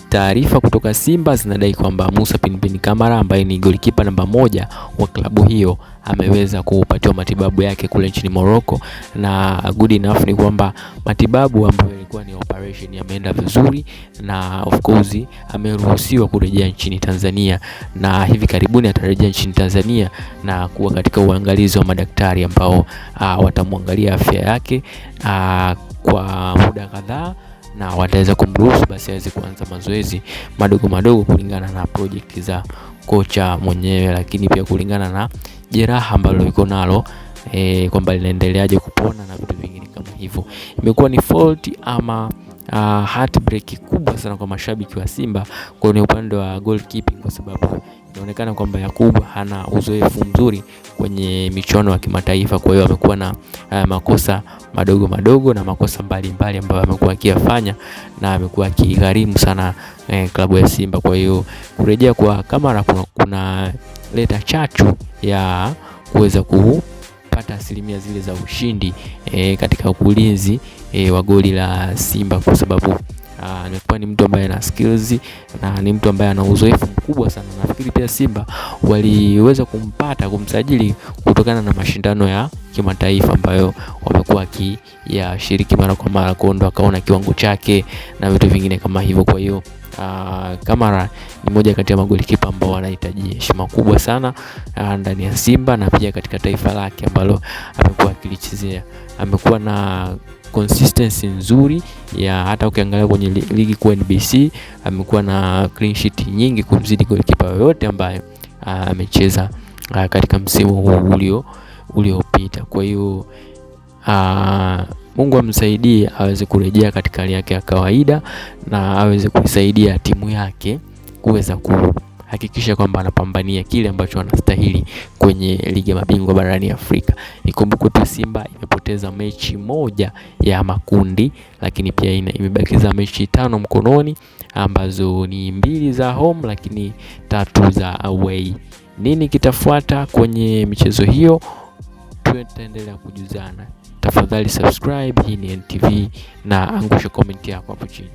taarifa kutoka Simba zinadai kwamba Musa Pinpin Kamara ambaye ni golikipa namba 1 wa klabu hiyo ameweza kupatiwa matibabu yake kule nchini Morocco, na good enough ni kwamba matibabu ambayo ilikuwa ni operation yameenda vizuri, na of course ameruhusiwa kurejea nchini Tanzania, na hivi karibuni atarejea nchini Tanzania na kuwa katika uangalizi wa madaktari ambao watamwangalia afya yake kwa muda kadhaa, na wataweza kumruhusu basi aweze kuanza mazoezi madogo madogo kulingana na project za kocha mwenyewe, lakini pia kulingana na jeraha ambalo liko nalo kwamba linaendeleaje kupona na vitu vingine kama hivyo. Imekuwa ni fault ama heartbreak kubwa sana kwa mashabiki wa Simba kwenye upande wa goalkeeping, kwa sababu inaonekana kwamba Yakubu hana uzoefu mzuri kwenye michuano ya kimataifa. Kwa hiyo amekuwa na makosa madogo madogo na makosa mbalimbali ambayo amekuwa akiyafanya, na amekuwa akigharimu sana klabu ya Simba. Kwa hiyo kurejea kwa Kamara kuna leta chachu ya kuweza kupata asilimia zile za ushindi katika ulinzi wa goli la Simba, kwa sababu amekuwa ni mtu ambaye ana skills na ni mtu ambaye ana uzoefu mkubwa sana. Nafikiri pia Simba waliweza kumsajili kutokana na mashindano ya kimataifa ambayo wamekuwa akiyashiriki mara kwa mara, kwa ndo akaona kiwango chake na vitu vingine kama hivyo. Kwa hiyo Kamara ni moja kati ya magolikipa ambao wanahitaji heshima kubwa sana ndani ya Simba na pia katika taifa lake ambalo amekuwa akilichezea. Amekuwa na consistency nzuri ya hata ukiangalia kwenye ligi kuu NBC amekuwa na clean sheet nyingi kumzidi golikipa yoyote ambaye amecheza katika msimu huu uliopita. Kwa hiyo Mungu amsaidie aweze kurejea katika hali yake ya kawaida na aweze kuisaidia timu yake kuweza kuhakikisha kwamba anapambania kile ambacho anastahili kwenye ligi ya mabingwa barani Afrika. Ikumbuke tu Simba imepoteza mechi moja ya makundi, lakini pia imebakiza mechi 5 mkononi ambazo ni 2 za home lakini 3 za away. Nini kitafuata kwenye michezo hiyo? Tutaendelea kujuzana. Tafadhali subscribe. Hii ni NTV na angusha comment yako hapo chini.